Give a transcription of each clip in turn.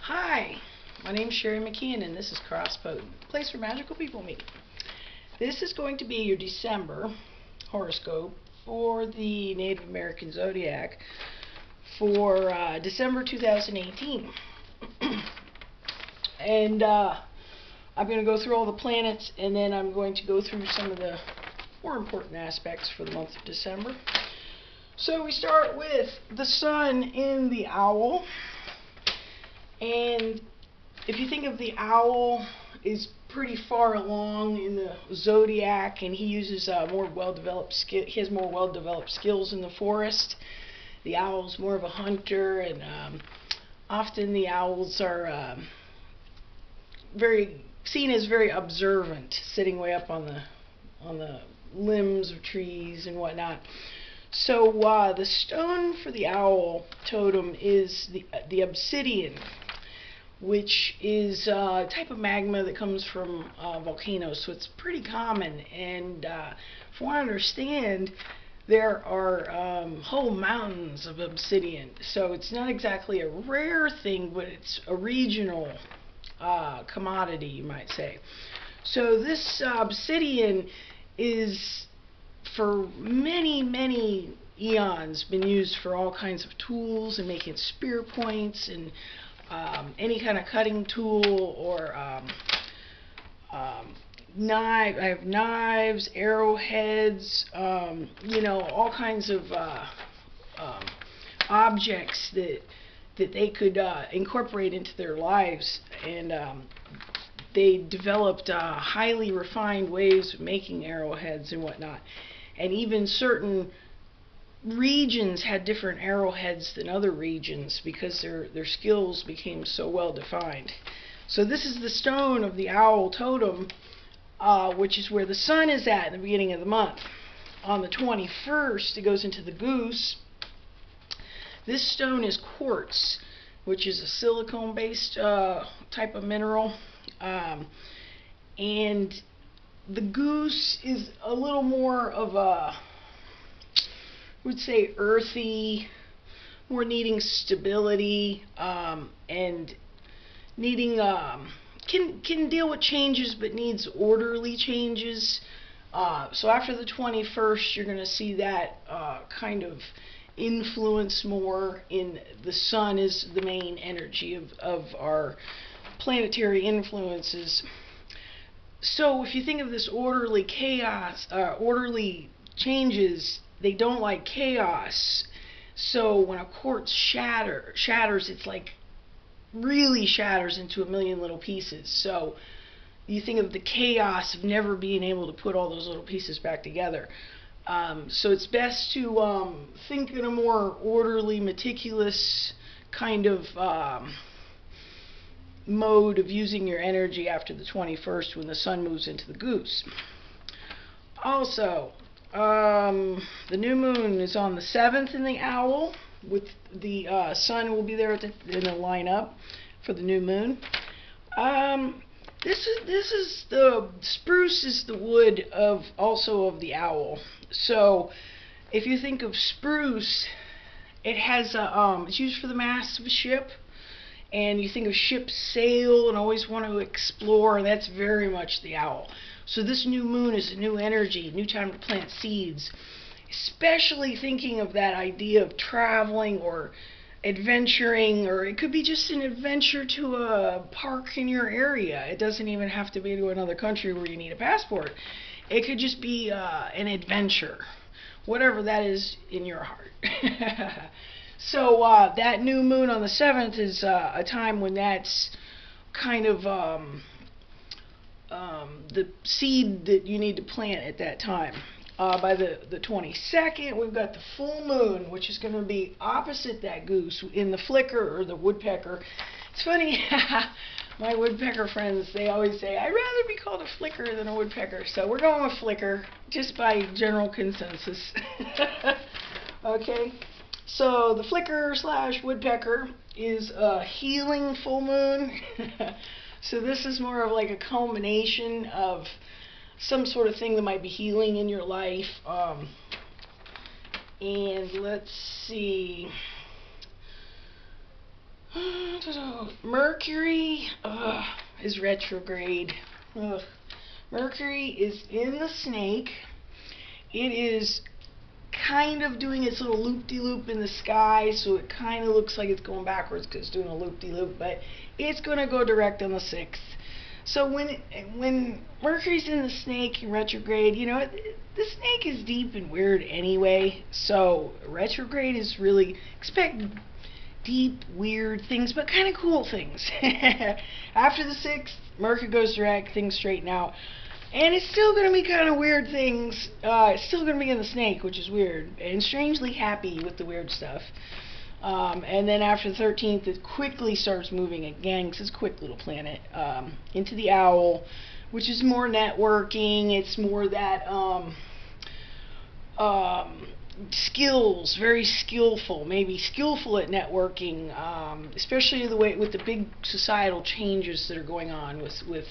Hi, my name's Sherry McKeon and this is Horoscope, a place where magical people meet. This is going to be your December horoscope for the Native American Zodiac for December 2018. And I'm going to go through all the planets, and then I'm going to go through some of the more important aspects for the month of December. So we start with the sun in the owl. And if you think of the owl is pretty far along in the zodiac, and he uses more well-developed skill. He has more well-developed skills in the forest. The owl's more of a hunter, and often the owls are seen as very observant, sitting way up on the limbs of trees and whatnot. So the stone for the owl totem is the obsidian, which is a type of magma that comes from volcanoes, so it's pretty common. And from what I understand, there are whole mountains of obsidian, so it's not exactly a rare thing, but it's a regional commodity, you might say. So this obsidian is, for many eons, been used for all kinds of tools and making spear points and any kind of cutting tool, or knife. I have knives, arrowheads, all kinds of objects that they could incorporate into their lives, and they developed highly refined ways of making arrowheads and whatnot, and even certain regions had different arrowheads than other regions because their skills became so well defined. So this is the stone of the owl totem, which is where the sun is at in the beginning of the month. On the 21st, it goes into the goose. This stone is quartz, which is a silicone-based type of mineral, and the goose is a little more of a, I would say, earthy, more needing stability, and needing can deal with changes, but needs orderly changes. So after the 21st, you're going to see that kind of influence more. In the sun is the main energy of our planetary influences. So if you think of this orderly chaos, orderly changes, they don't like chaos. So when a quartz shatters, it's like really shatters into a million little pieces. So you think of the chaos of never being able to put all those little pieces back together. So it's best to think in a more orderly, meticulous kind of mode of using your energy after the 21st, when the sun moves into the goose. Also, the new moon is on the 7th in the owl, with the sun will be there in the lineup for the new moon. This is the spruce is the wood of the owl. So if you think of spruce, it has it's used for the mast of a ship, and you think of ships sail and always want to explore, and that's very much the owl. So this new moon is a new energy, new time to plant seeds, especially thinking of that idea of traveling or adventuring, or it could be just an adventure to a park in your area. It doesn't even have to be to another country where you need a passport. It could just be an adventure, whatever that is in your heart. So that new moon on the 7th is a time when that's kind of the seed that you need to plant at that time. By the 22nd, we've got the full moon, which is going to be opposite that goose in the flicker, or the woodpecker. It's funny, my woodpecker friends, they always say, I'd rather be called a flicker than a woodpecker. So we're going with flicker, just by general consensus. Okay, so the flicker / woodpecker is a healing full moon. So this is more of like a culmination of some sort of thing that might be healing in your life. And let's see. Mercury is retrograde. Ugh. Mercury is in the snake. It is kind of doing its little loop-de-loop in the sky, so it kind of looks like it's going backwards because it's doing a loop-de-loop, but it's going to go direct on the 6th. So when Mercury's in the snake in retrograde, you know, the snake is deep and weird anyway, so retrograde is really, expect deep, weird things, but kind of cool things. After the 6th, Mercury goes direct, things straighten out. And it's still going to be kind of weird things. It's still going to be in the snake, which is weird. And strangely happy with the weird stuff. And then after the 13th, it quickly starts moving again, because it's a quick little planet, into the owl, which is more networking. It's more that skills, very skillful, maybe skillful at networking, especially the way with the big societal changes that are going on with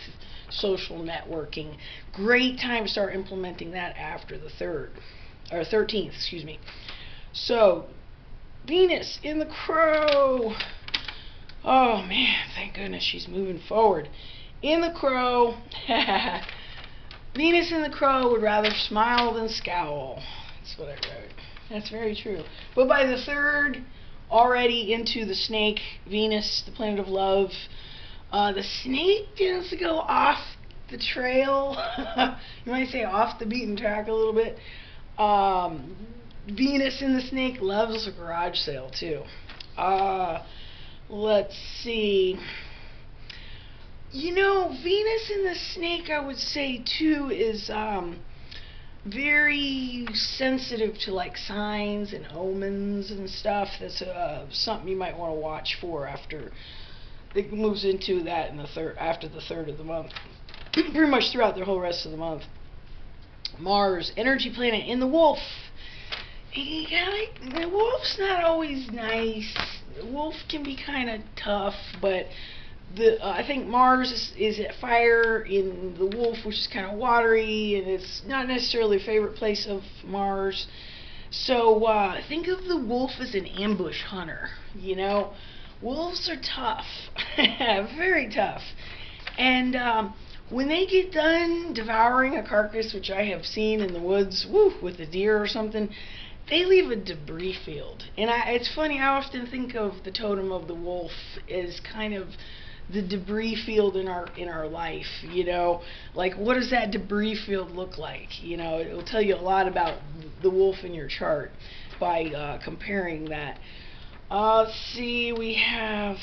social networking. Great time to start implementing that after the 13th, excuse me. So Venus in the Crow. Oh man, thank goodness she's moving forward. In the Crow. Venus in the Crow would rather smile than scowl. That's what I wrote. That's very true. But by the 3rd, already into the snake, Venus, the planet of love, the snake tends to go off the trail. You might say off the beaten track a little bit. Venus in the snake loves a garage sale too. Let's see. You know, Venus in the snake, I would say too, is very sensitive to like signs and omens and stuff. That's something you might want to watch for after it moves into that in the after the 3rd of the month. Pretty much throughout the whole rest of the month. Mars, energy planet in the Wolf. The Wolf's not always nice. The Wolf can be kind of tough, but I think Mars is at fire in the Wolf, which is kind of watery, and it's not necessarily a favorite place of Mars. So think of the Wolf as an ambush hunter. You know, wolves are tough, very tough, and when they get done devouring a carcass, which I have seen in the woods, with a deer or something, they leave a debris field. And it's funny, I often think of the totem of the wolf as kind of the debris field in our life, you know, like what does that debris field look like? You know, it will tell you a lot about the wolf in your chart by comparing that. Let's see, we have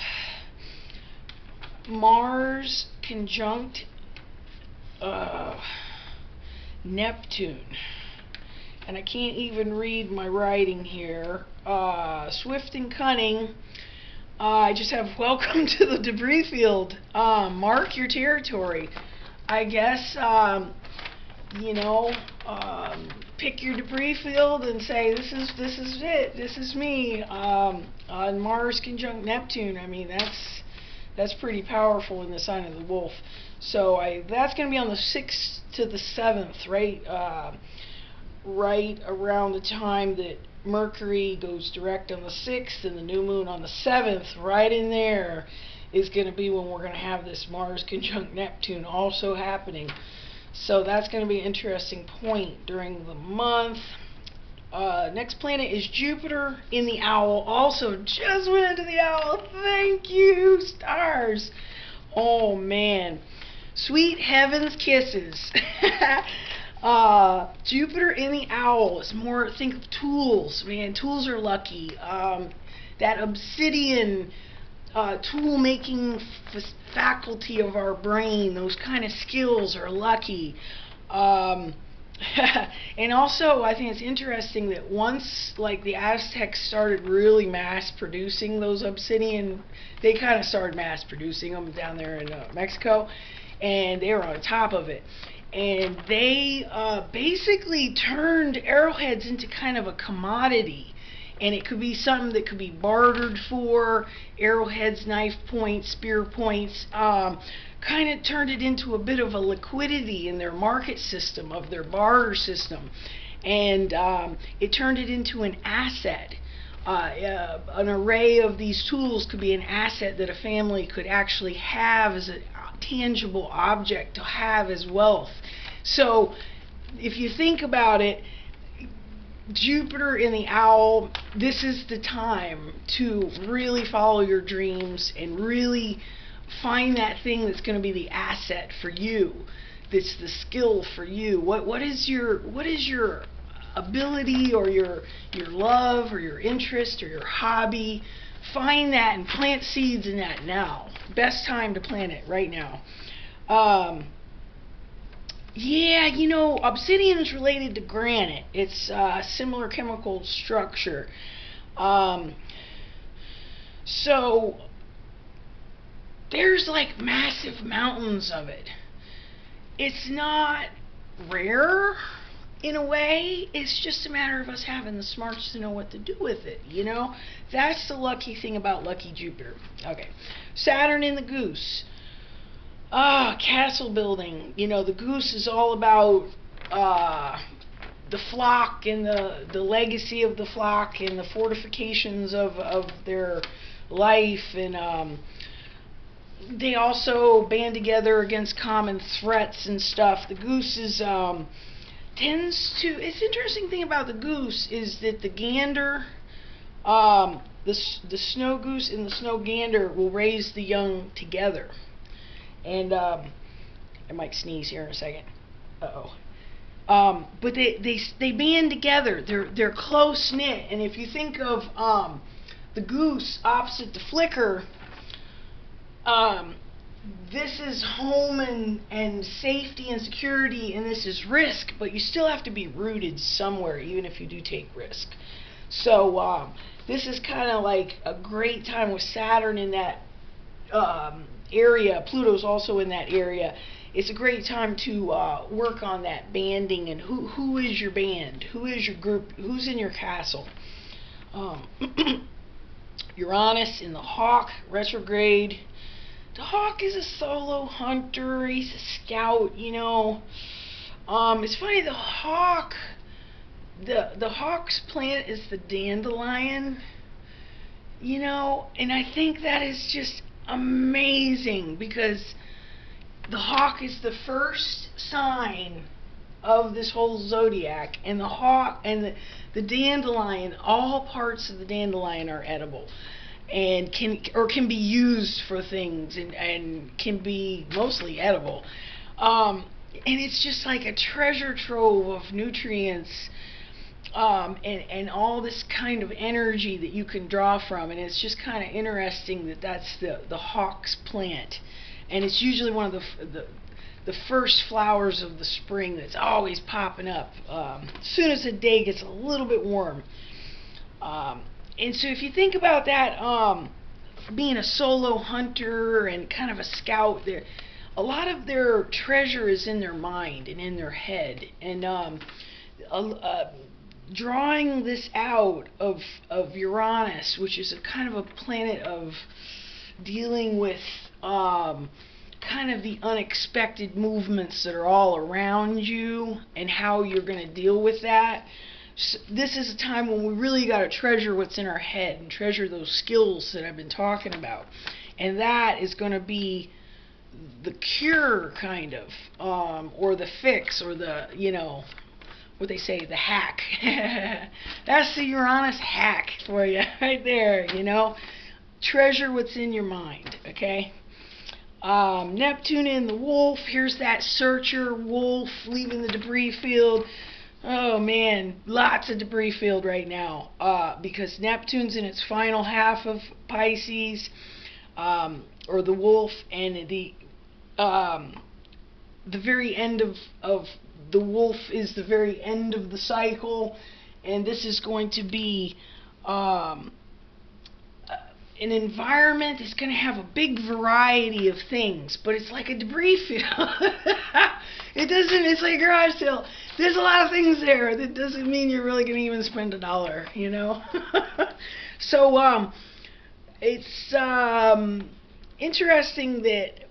Mars conjunct Neptune, and I can't even read my writing here. Swift and cunning. I just have welcome to the debris field. Mark your territory. I guess, you know, pick your debris field and say, this is it. This is me. On Mars conjunct Neptune. I mean, that's pretty powerful in the sign of the Wolf. So that's going to be on the 6th to the 7th, right? Right around the time that Mercury goes direct on the 6th and the new moon on the 7th, right in there is going to be when we're going to have this Mars conjunct Neptune also happening. So that's going to be an interesting point during the month. Next planet is Jupiter in the Owl. Also just went into the Owl. Thank you, stars. Oh man, sweet heavens kisses. Jupiter in the Owl is more, think of tools, man. Tools are lucky. That obsidian tool making faculty of our brain, those kind of skills are lucky. And also, I think it's interesting that once, like, the Aztecs started really mass producing those obsidian, they kind of started mass producing them down there in Mexico, and they were on top of it. And they basically turned arrowheads into kind of a commodity. And it could be something that could be bartered for, arrowheads, knife points, spear points, kind of turned it into a bit of a liquidity in their market system, of their barter system. And it turned it into an asset. An array of these tools could be an asset that a family could actually have as a tangible object to have as wealth. So if you think about it, Jupiter in the owl, this is the time to really follow your dreams and really find that thing that's going to be the asset for you, that's the skill for you. What is your ability, or your love, or your interest, or your hobby? Find that and plant seeds in that now. Best time to plant it right now. Yeah, obsidian is related to granite. It's a similar chemical structure. So there's like massive mountains of it. It's not rare in a way. It's just a matter of us having the smarts to know what to do with it, That's the lucky thing about lucky Jupiter. Okay, Saturn in the goose. Castle building. The goose is all about the flock and the legacy of the flock and the fortifications of their life, and they also band together against common threats and stuff. The goose is it's interesting thing about the goose is that the gander, the snow goose and the snow gander will raise the young together. And I might sneeze here in a second. But they band together. They're close knit. And if you think of the goose opposite the flicker, this is home and safety and security, and this is risk. But you still have to be rooted somewhere, even if you do take risk. So this is kind of like a great time with Saturn in that area. Pluto's also in that area. It's a great time to work on that banding and who is your band, who is your group, who's in your castle. Uranus in the Hawk retrograde. The Hawk is a solo hunter. He's a scout. It's funny. The Hawk, the Hawk's planet is the dandelion. And I think that is just amazing, because the hawk is the first sign of this whole zodiac, and the hawk and the dandelion, all parts of the dandelion are edible and can be used for things, and can be mostly edible, and it's just like a treasure trove of nutrients, and all this kind of energy that you can draw from. And it's just kind of interesting that that's the hawk's plant, and it's usually one of the first flowers of the spring that's always popping up as soon as the day gets a little bit warm. And so if you think about that, being a solo hunter and kind of a scout, a lot of their treasure is in their mind and in their head, and drawing this out of Uranus, which is a kind of a planet of dealing with kind of the unexpected movements that are all around you and how you're going to deal with that. So this is a time when we really got to treasure what's in our head and treasure those skills that I've been talking about. And that is going to be the cure, kind of, or the fix, or the, what they say, the hack. That's the Uranus hack for you right there, Treasure what's in your mind, okay? Neptune in the wolf. Here's that searcher wolf leaving the debris field. Oh man, lots of debris field right now, because Neptune's in its final half of Pisces, or the wolf, and the very end of the wolf is the very end of the cycle, and this is going to be an environment. It's going to have a big variety of things, but it's like a debris field. It's like a garage sale. There's a lot of things there. That doesn't mean you're really going to even spend $1, So it's interesting that,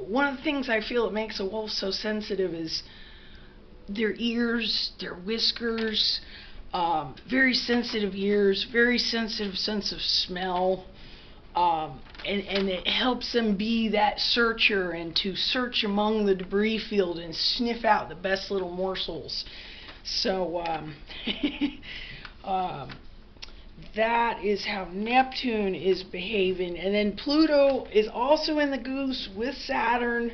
one of the things I feel that makes a wolf so sensitive is their ears, their whiskers, Very sensitive ears, very sensitive sense of smell, and it helps them be that searcher and to search among the debris field and sniff out the best little morsels. So that is how Neptune is behaving. And then Pluto is also in the goose with Saturn.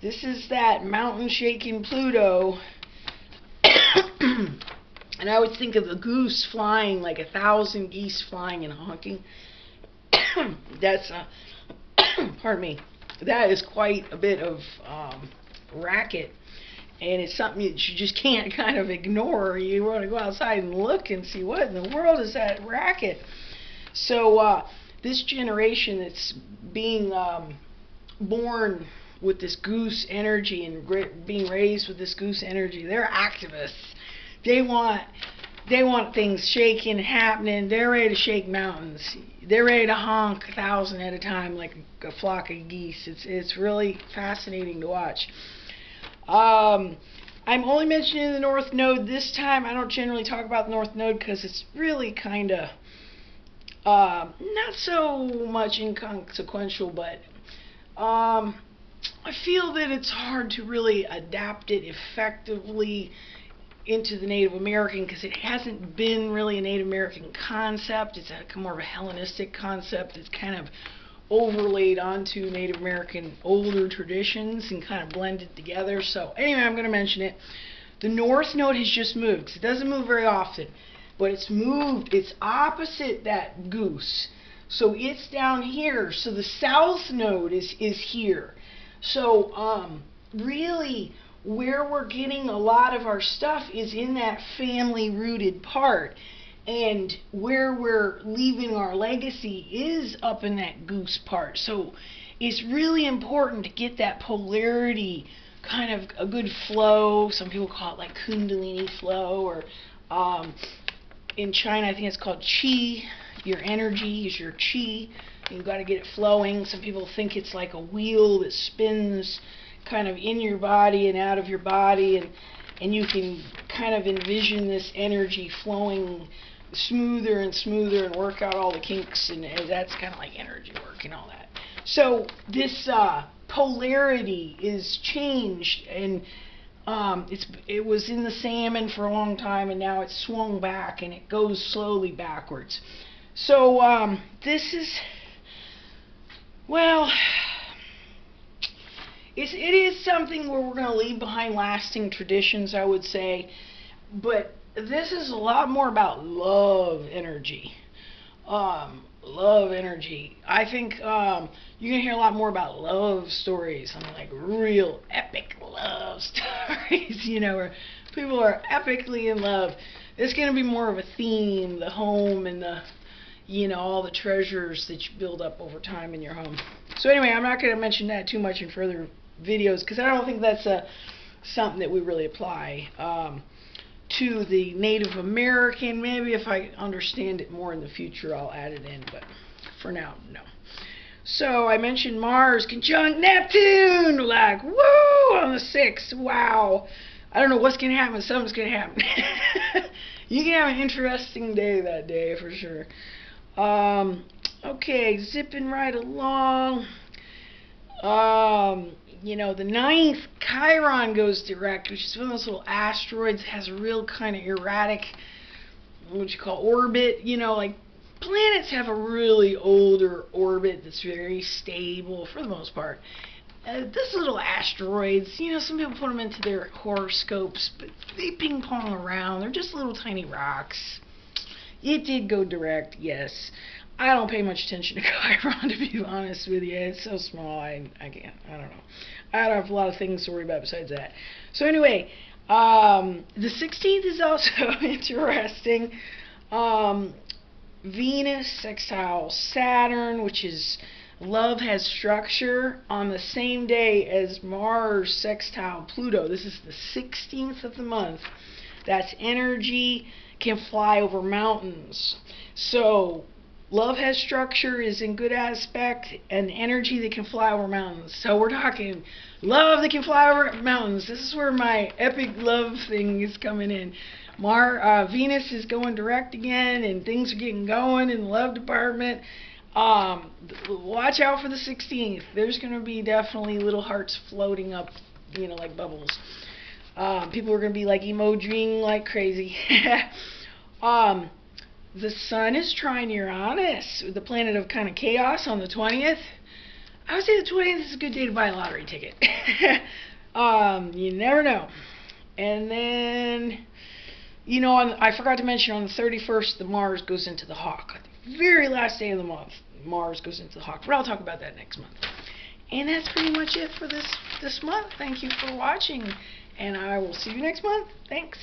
This is that mountain shaking Pluto. And I would think of the goose flying like 1,000 geese flying and honking. That's, pardon me, that is quite a bit of racket. And it's something that you just can't kind of ignore. You want to go outside and look and see what in the world is that racket. So this generation that's being born with this goose energy and being raised with this goose energy, they're activists. They want things shaking and happening. They're ready to shake mountains. They're ready to honk 1,000 at a time like a flock of geese. It's really fascinating to watch. I'm only mentioning the North Node this time. I don't generally talk about the North Node because it's really kind of not so much inconsequential, but I feel that it's hard to really adapt it effectively into the Native American because it hasn't been really a Native American concept. It's more of a Hellenistic concept. It's kind of overlaid onto Native American older traditions and kind of blended together. So anyway, I'm going to mention it. The North Node has just moved because it doesn't move very often, but it's moved. It's opposite that goose, so it's down here. So the South Node is here. So really, where we're getting a lot of our stuff is in that family rooted part, and where we're leaving our legacy is up in that goose part. So it's really important to get that polarity, kind of a good flow. Some people call it like Kundalini flow, or in China I think it's called Qi. Your energy is your Qi. You've got to get it flowing. Some people think it's like a wheel that spins kind of in your body and out of your body, and you can kind of envision this energy flowing smoother and smoother and work out all the kinks, and that's kind of like energy work and all that. So this polarity is changed, and it was in the salmon for a long time, and now it's swung back and it goes slowly backwards. So this is, well, it is something where we're going to leave behind lasting traditions, I would say, but this is a lot more about love energy. Love energy. I think you're going to hear a lot more about love stories, like real epic love stories, you know, where people are epically in love. It's going to be more of a theme, the home and the, you know, all the treasures that you build up over time in your home. So anyway, I'm not going to mention that too much in further videos because I don't think that's something that we really apply to the Native American. Maybe if I understand it more in the future, I'll add it in, but for now, no. So I mentioned Mars conjunct Neptune, like, woo, on the 6th. Wow. I don't know what's going to happen. Something's going to happen. You can have an interesting day that day, for sure. Okay, zipping right along. You know, the 9th, Chiron goes direct, which is one of those little asteroids that has a real kind of erratic, what you call orbit. You know, like planets have a really older orbit that's very stable for the most part. This little asteroids, you know, some people put them into their horoscopes, but they ping pong around. They're just little tiny rocks. It did go direct, yes. I don't pay much attention to Chiron, to be honest with you. It's so small, I can't, I don't know. I don't have a lot of things to worry about besides that. So anyway, the 16th is also interesting. Venus sextile Saturn, which is love has structure, on the same day as Mars sextile Pluto. This is the 16th of the month. That's energy can fly over mountains. So love has structure is in good aspect, and energy that can fly over mountains. So we're talking love that can fly over mountains. This is where my epic love thing is coming in. Venus is going direct again, and things are getting going in the love department. Watch out for the 16th. There's going to be definitely little hearts floating up, like bubbles. People are going to be like emojiing like crazy. The sun is trine Uranus, the planet of kind of chaos, on the 20th. I would say the 20th is a good day to buy a lottery ticket. You never know. And then, I forgot to mention, on the 31st, the Mars goes into the Hawk. The very last day of the month, Mars goes into the Hawk. But I'll talk about that next month. And that's pretty much it for this month. Thank you for watching, and I will see you next month. Thanks.